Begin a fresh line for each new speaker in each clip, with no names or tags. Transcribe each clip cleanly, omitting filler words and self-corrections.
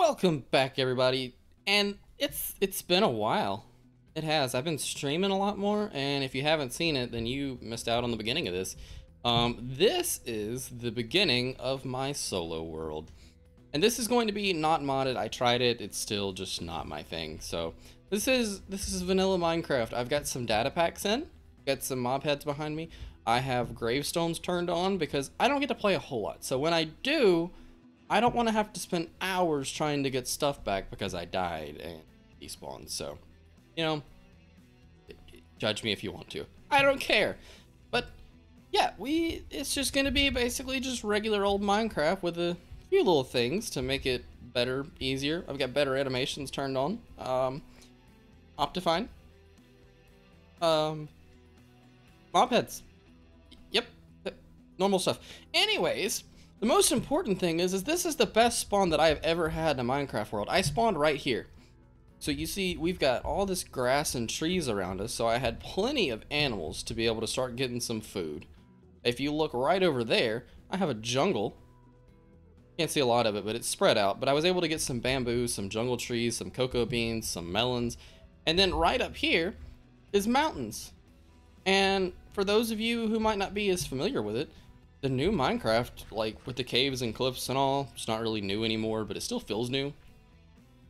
Welcome back, everybody. And it's been a while. It has. I've been streaming a lot more, and if you haven't seen it, then you missed out on the beginning of this. This is the beginning of my solo world. And this is going to be not modded. I tried it. It's still just not my thing. So this is vanilla Minecraft. I've got some data packs in. Got some mob heads behind me. I have gravestones turned on because I don't get to play a whole lot. So when I do, I don't want to have to spend hours trying to get stuff back because I died and despawned. So, you know, judge me if you want to. I don't care. But yeah, it's just going to be basically just regular old Minecraft with a few little things to make it better, easier. I've got better animations turned on. Optifine. Mob heads. Yep. Normal stuff. Anyways, the most important thing is this is the best spawn that I have ever had in a Minecraft world. I spawned right here. So you see, we've got all this grass and trees around us, so I had plenty of animals to be able to start getting some food. If you look right over there, I have a jungle. Can't see a lot of it, but it's spread out. But I was able to get some bamboo, some jungle trees, some cocoa beans, some melons. And then right up here is mountains. And for those of you who might not be as familiar with it, the new Minecraft, like with the caves and cliffs and all, it's not really new anymore, but it still feels new.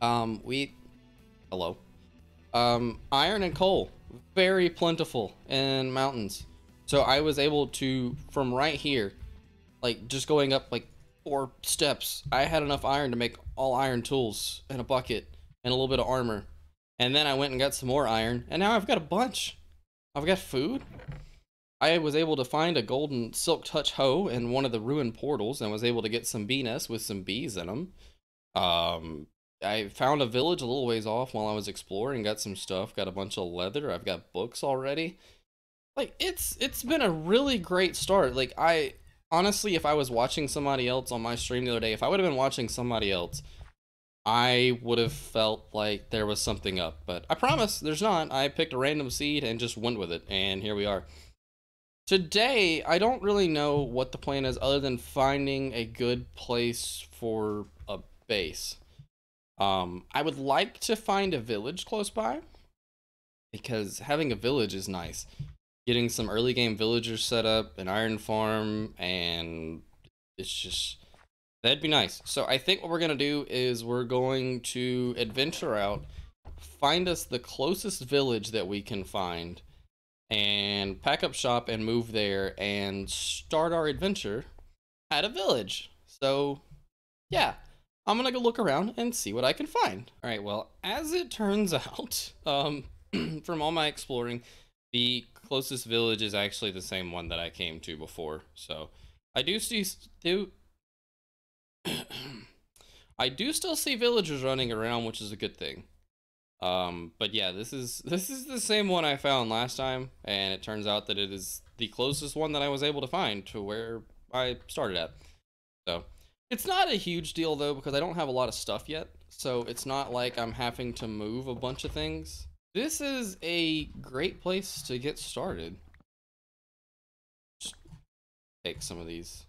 Hello. Iron and coal, very plentiful in mountains. So I was able to, from right here, like just going up like 4 steps, I had enough iron to make all iron tools and a bucket and a little bit of armor. And then I went and got some more iron, and now I've got a bunch. I've got food. I was able to find a golden silk touch hoe in one of the ruined portals and was able to get some bee nests with some bees in them. I found a village a little ways off while I was exploring, got some stuff, got a bunch of leather. I've got books already. Like, it's been a really great start. Like, I honestly, if I was watching somebody else on my stream the other day, if I would have been watching somebody else, I would have felt like there was something up. But I promise there's not. I picked a random seed and just went with it, and here we are. Today, I don't really know what the plan is other than finding a good place for a base. I would like to find a village close by because having a village is nice. Getting some early game villagers set up, an iron farm, and it's just, that'd be nice. So I think what we're going to do is we're going to adventure out, find us the closest village that we can find, and pack up shop and move there and start our adventure at a village. So yeah, I'm gonna go look around and see what I can find. All right, well, as it turns out, from all my exploring, the closest village is actually the same one that I came to before. So I do I do still see villagers running around, which is a good thing. But yeah, this is the same one I found last time, and it turns out that it is the closest one that I was able to find to where I started at. So it's not a huge deal though, because I don't have a lot of stuff yet, so it's not like I'm having to move a bunch of things. This is a great place to get started. Just take some of these.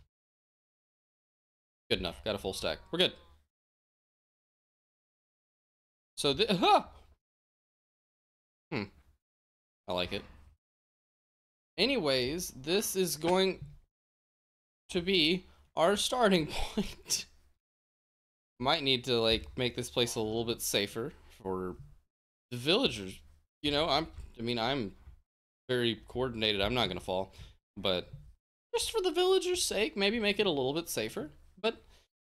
Good enough, got a full stack. We're good. So I like it. Anyways, this is going to be our starting point. Might need to like make this place a little bit safer for the villagers. You know, I'm very coordinated. I'm not gonna fall, but just for the villagers' sake, maybe make it a little bit safer. But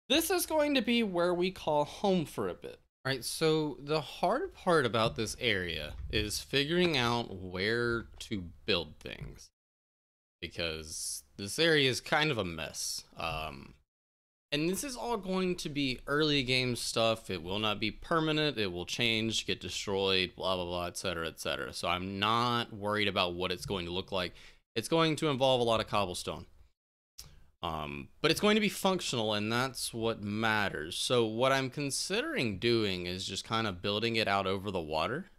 this is going to be where we call home for a bit. Alright, so the hard part about this area is figuring out where to build things, because this area is kind of a mess. And this is all going to be early game stuff. It will not be permanent. It will change, get destroyed, blah, blah, blah, etc., etc. So I'm not worried about what it's going to look like. It's going to involve a lot of cobblestone. But it's going to be functional, and that's what matters. So what I'm considering doing is just kind of building it out over the water.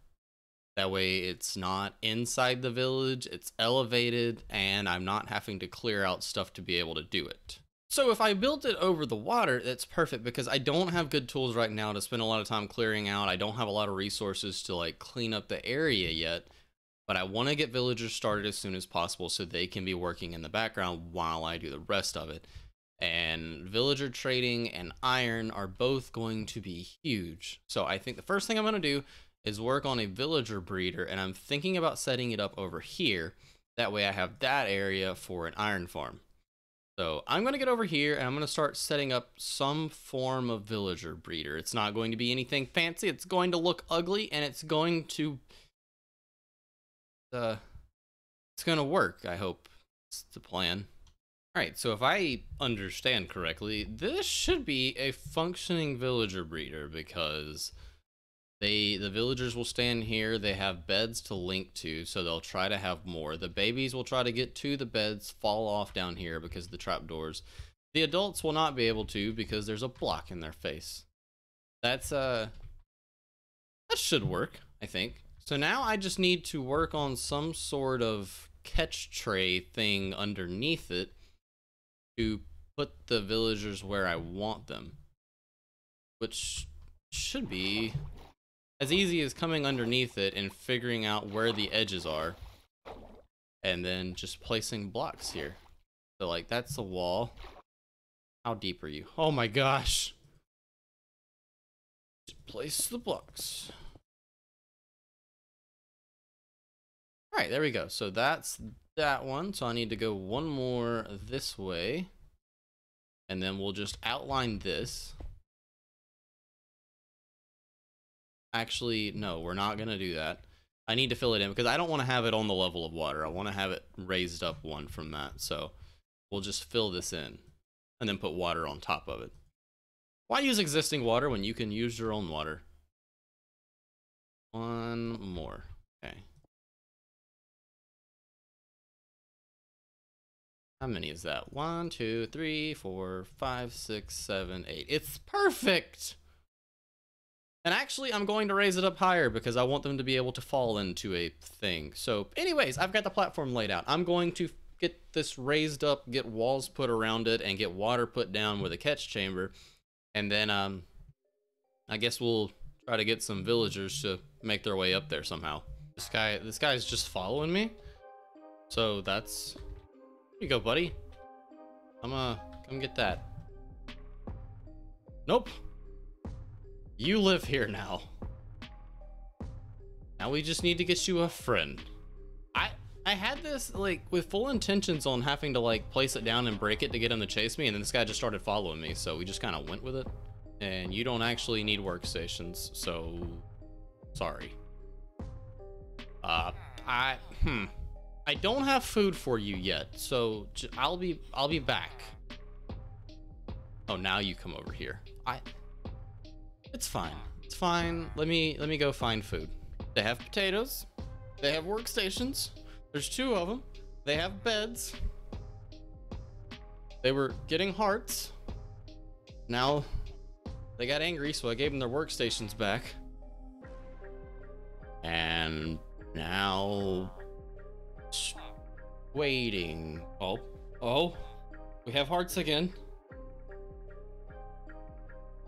That way it's not inside the village, it's elevated, and I'm not having to clear out stuff to be able to do it. So if I built it over the water, that's perfect because I don't have good tools right now to spend a lot of time clearing out. I don't have a lot of resources to like clean up the area yet, but I want to get villagers started as soon as possible so they can be working in the background while I do the rest of it. And villager trading and iron are both going to be huge. So I think the first thing I'm going to do is work on a villager breeder, and I'm thinking about setting it up over here. That way I have that area for an iron farm. So I'm going to get over here and I'm going to start setting up some form of villager breeder. It's not going to be anything fancy. It's going to look ugly and it's going to work, I hope. It's the plan. All right, so if I understand correctly, this should be a functioning villager breeder because the villagers will stand here. They have beds to link to, so they'll try to have more. The babies will try to get to the beds, fall off down here because of the trapdoors. The adults will not be able to because there's a block in their face. That should work, I think. So now I just need to work on some sort of catch tray thing underneath it to put the villagers where I want them, which should be as easy as coming underneath it and figuring out where the edges are and then just placing blocks here. So like that's the wall. How deep are you? Oh my gosh. Just place the blocks. All right, there we go. So that's that one. So I need to go one more this way and then we'll just outline this. Actually, no, we're not going to do that. I need to fill it in because I don't want to have it on the level of water. I want to have it raised up one from that. So we'll just fill this in and then put water on top of it. Why use existing water when you can use your own water? One more. Okay. How many is that? 1, 2, 3, 4, 5, 6, 7, 8. It's perfect! And actually, I'm going to raise it up higher because I want them to be able to fall into a thing. So anyways, I've got the platform laid out. I'm going to get this raised up, get walls put around it, and get water put down with a catch chamber. And then I guess we'll try to get some villagers to make their way up there somehow. This guy's just following me. So that's... Here you go, buddy. Come get that. Nope. You live here now. Now we just need to get you a friend. I had this like with full intentions on having to like place it down and break it to get him to chase me, and then this guy just started following me, so we just kind of went with it. And you don't actually need workstations, so sorry. I don't have food for you yet, so I'll be back. Oh, now you come over here. It's fine. It's fine. Let me go find food. They have potatoes. They have workstations. There's 2 of them. They have beds. They were getting hearts. Now they got angry, so I gave them their workstations back. And now waiting. Oh, we have hearts again.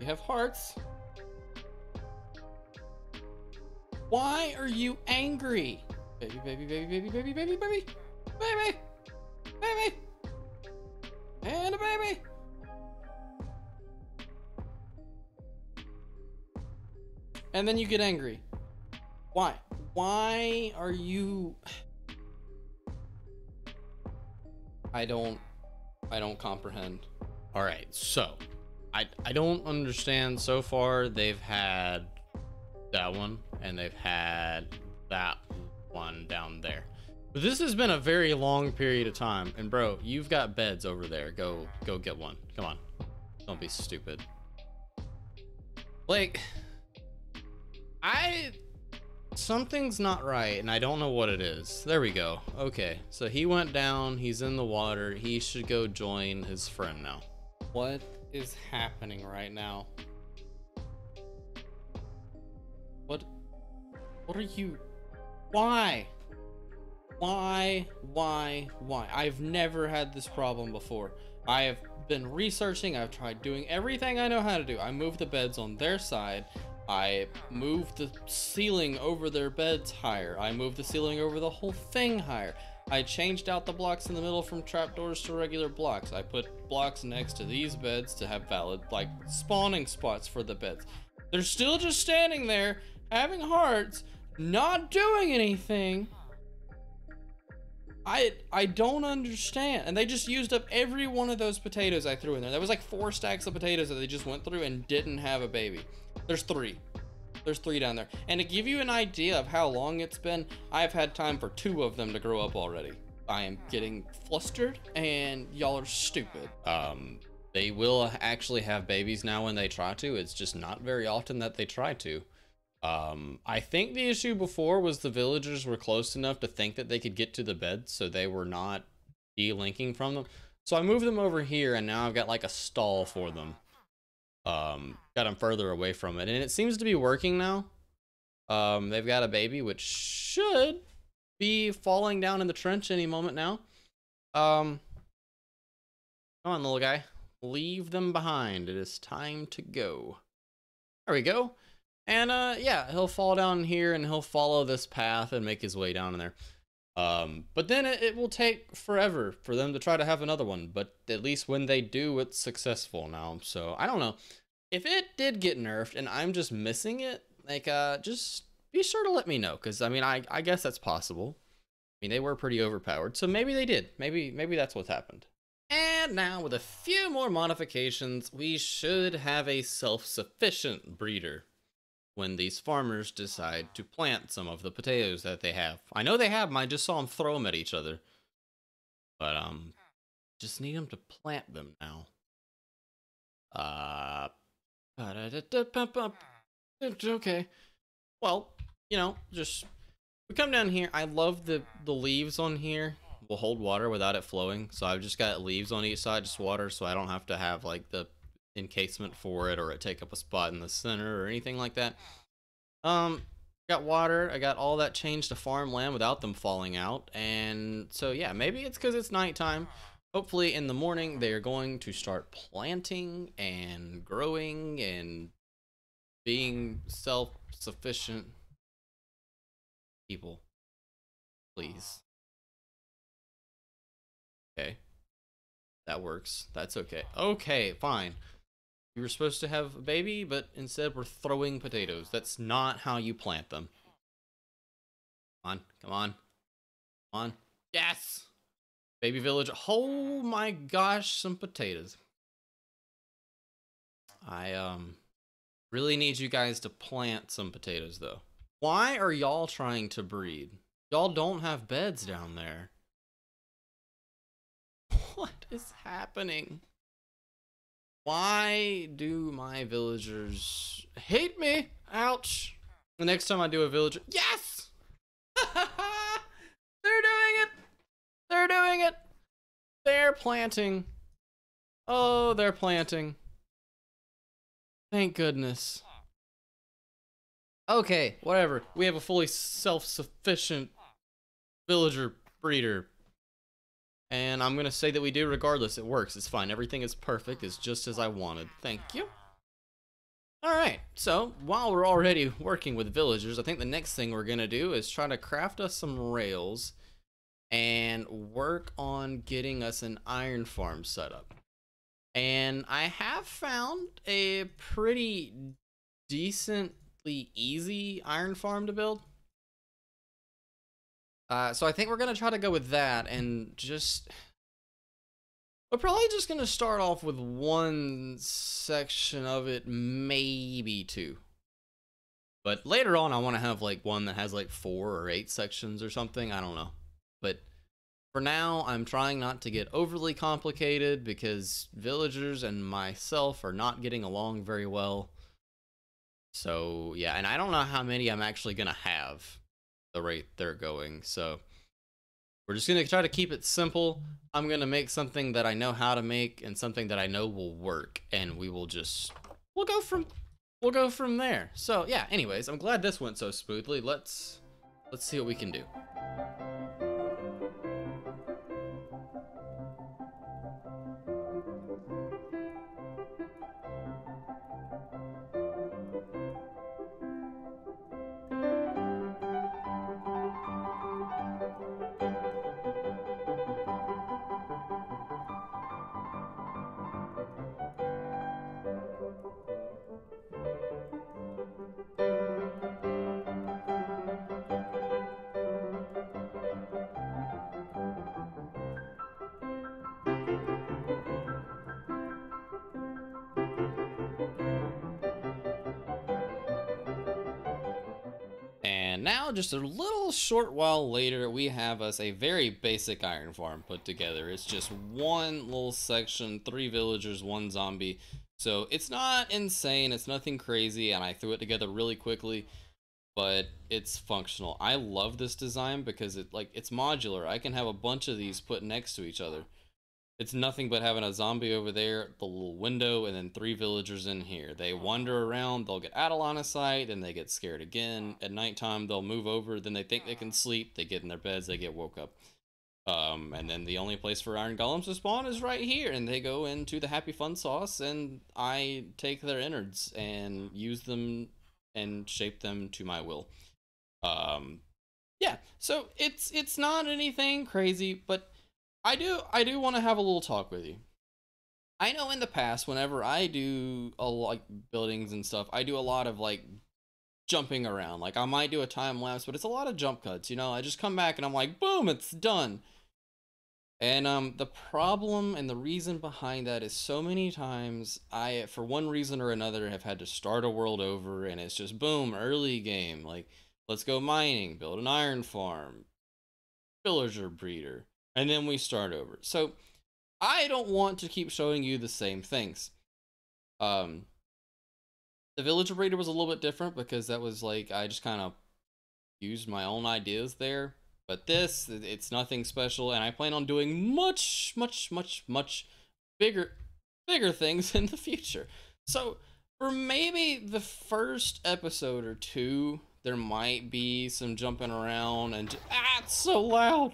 We have hearts. Why are you angry? Baby, baby, baby, baby, baby, baby, baby, baby, baby, and a baby. And then you get angry. Why? Why are you... I don't comprehend. All right, so I don't understand. So far they've had that one and they've had that one down there, but this has been a very long period of time. And bro, you've got beds over there. Go get one. Come on, don't be stupid. Like, something's not right and I don't know what it is. There we go. Okay, so he went down, he's in the water. He should go join his friend now. What is happening right now? What are you... Why? I've never had this problem before. I have been researching, I've tried doing everything I know how to do. I moved the beds on their side. I moved the ceiling over their beds higher. I moved the ceiling over the whole thing higher. I changed out the blocks in the middle from trapdoors to regular blocks. I put blocks next to these beds to have valid, like, spawning spots for the beds. They're still just standing there, having hearts, not doing anything. I don't understand. And they just used up every one of those potatoes I threw in there. There was like 4 stacks of potatoes that they just went through and didn't have a baby. There's 3. There's 3 down there. And to give you an idea of how long it's been, I've had time for 2 of them to grow up already. I am getting flustered and y'all are stupid. They will actually have babies now when they try to. It's just not very often that they try to. I think the issue before was the villagers were close enough to think that they could get to the bed, so they were not de-linking from them. So I moved them over here, and now I've got like a stall for them. Got them further away from it, and it seems to be working now. They've got a baby, which should be falling down in the trench any moment now. Come on, little guy. Leave them behind. It is time to go. There we go. And yeah, he'll fall down here and he'll follow this path and make his way down in there. But then it will take forever for them to try to have another one. But at least when they do, it's successful now. So I don't know. If it did get nerfed and I'm just missing it, like, just be sure to let me know. Because, I mean, I guess that's possible. I mean, they were pretty overpowered. So maybe they did. Maybe that's what's happened. And now, with a few more modifications, we should have a self-sufficient breeder when these farmers decide to plant some of the potatoes that they have. I know they have them, I just saw them throw them at each other. But, just need them to plant them now. Okay. Well, you know, just, we come down here, I love the leaves on here will hold water without it flowing. So I've just got leaves on each side, just water, so I don't have to have, like, the encasement for it or it take up a spot in the center or anything like that. Got water, I got all that changed to farmland without them falling out. And so yeah, maybe it's because it's nighttime. Hopefully in the morning they're going to start planting and growing and being self-sufficient people. Please. Okay, that works. That's okay. Okay, fine. You were supposed to have a baby, but instead we're throwing potatoes. That's not how you plant them. Come on, come on, come on. Yes! Baby village. Oh my gosh, some potatoes. I really need you guys to plant some potatoes though. Why are y'all trying to breed? Y'all don't have beds down there. What is happening? Why do my villagers hate me? Ouch. The next time I do a villager, yes! They're doing it! They're doing it! They're planting. Oh, they're planting. Thank goodness. Okay, whatever. We have a fully self-sufficient villager breeder. And I'm gonna say that we do regardless. It works. It's fine. Everything is perfect. It's just as I wanted. Thank you. Alright, so while we're already working with villagers, I think the next thing we're gonna do is try to craft us some rails and work on getting us an iron farm set up. And I have found a pretty decently easy iron farm to build. So I think we're gonna try to go with that and just, we're probably just gonna start off with 1 section of it, maybe 2. But later on I want to have like one that has like 4 or 8 sections or something, I don't know. But for now I'm trying not to get overly complicated because villagers and myself are not getting along very well. So yeah, and I don't know how many I'm actually gonna have the rate they're going, so we're just gonna try to keep it simple. I'm gonna make something that I know how to make and something that I know will work, and we'll go from there. So yeah, anyways, I'm glad this went so smoothly. Let's see what we can do. now, just a little short while later, we have us a very basic iron farm put together. It's just one little section, 3 villagers, 1 zombie. So it's not insane, it's nothing crazy, and I threw it together really quickly, but it's functional. I love this design because it's modular. I can have a bunch of these put next to each other. It's nothing but having a zombie over there, the little window, and then 3 villagers in here. They wander around, they'll get out of line of sight, then they get scared again. At nighttime, they'll move over, then they think they can sleep, they get in their beds, they get woke up. And then the only place for iron golems to spawn is right here, and they go into the happy fun sauce, and I take their innards and use them and shape them to my will. Yeah, so it's not anything crazy, but I do want to have a little talk with you. I know in the past, whenever I do like buildings and stuff, I do a lot of like jumping around. Like I might do a time lapse, but it's a lot of jump cuts, you know? I just come back and I'm like, boom, it's done. And the problem and the reason behind that is so many times I, for one reason or another, have had to start a world over, and it's just boom, early game. Like, let's go mining, build an iron farm, villager breeder, and then we start over. So I don't want to keep showing you the same things. The villager breeder was a little bit different because that was like, I just kind of used my own ideas there. But this, it's nothing special, and I plan on doing much bigger things in the future. So for maybe the first episode or 2, there might be some jumping around and it's so loud.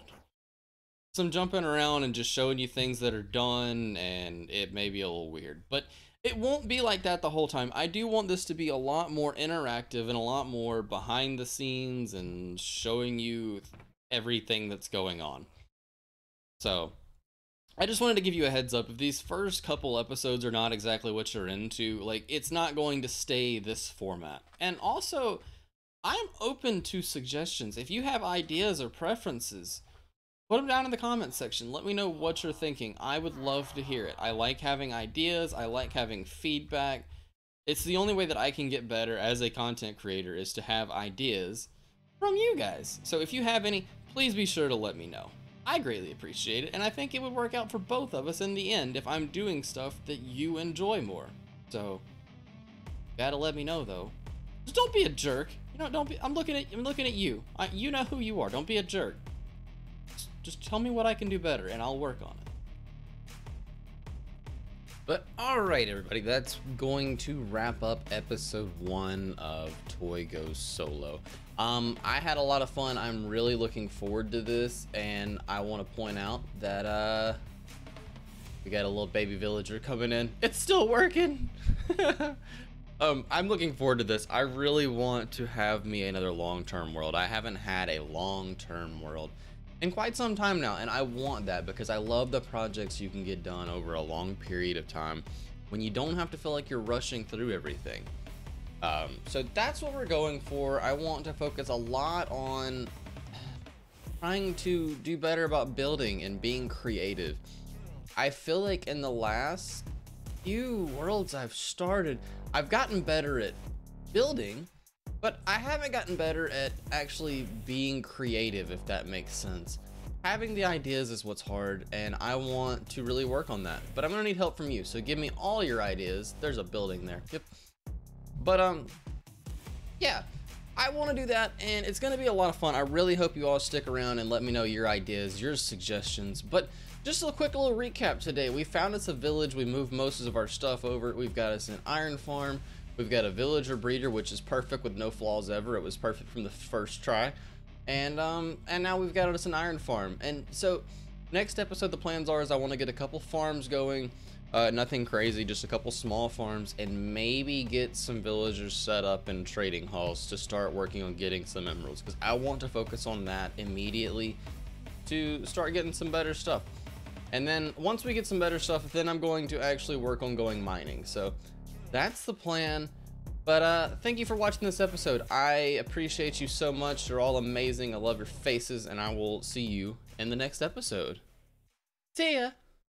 Some jumping around and just showing you things that are done, and it may be a little weird, but it won't be like that the whole time. I do want this to be a lot more interactive and a lot more behind the scenes and showing you everything that's going on. So I just wanted to give you a heads up. If these first couple episodes are not exactly what you're into, like, it's not going to stay this format. And also, I'm open to suggestions. If you have ideas or preferences, put them down in the comments section. Let me know what you're thinking. I would love to hear it. I like having ideas. I like having feedback. It's the only way that I can get better as a content creator, is to have ideas from you guys. So if you have any, please be sure to let me know. I greatly appreciate it, and I think it would work out for both of us in the end if I'm doing stuff that you enjoy more. So, gotta let me know though. Just don't be a jerk. You know, don't be. I'm looking at you. You know who you are. Don't be a jerk. Just tell me what I can do better, and I'll work on it. But alright everybody, that's going to wrap up episode 1 of Toy Goes Solo. I had a lot of fun. I'm really looking forward to this, and I want to point out that we got a little baby villager coming in. It's still working. I'm looking forward to this. I really want to have me another long-term world. I haven't had a long-term world in quite some time now, and I want that because I love the projects you can get done over a long period of time when you don't have to feel like you're rushing through everything. So that's what we're going for. I want to focus a lot on trying to do better about building and being creative. I feel like in the last few worlds I've started, I've gotten better at building, but I haven't gotten better at actually being creative, if that makes sense. Having the ideas is what's hard, and I want to really work on that. But I'm gonna need help from you, so give me all your ideas. There's a building there. Yep. But yeah, I want to do that, and it's gonna be a lot of fun. I really hope you all stick around and let me know your ideas, your suggestions. But just a quick little recap today. We found us a village. We moved most of our stuff over. We've got us an iron farm. We've got a villager breeder, which is perfect with no flaws ever. It was perfect from the first try. And now we've got us an iron farm. And so next episode, the plans are is I want to get a couple farms going. Nothing crazy, just a couple small farms, and maybe get some villagers set up in trading halls to start working on getting some emeralds, because I want to focus on that immediately to start getting some better stuff. And then once we get some better stuff, then I'm going to actually work on going mining. So that's the plan. But thank you for watching this episode. I appreciate you so much. You're all amazing. I love your faces, and I will see you in the next episode. See ya.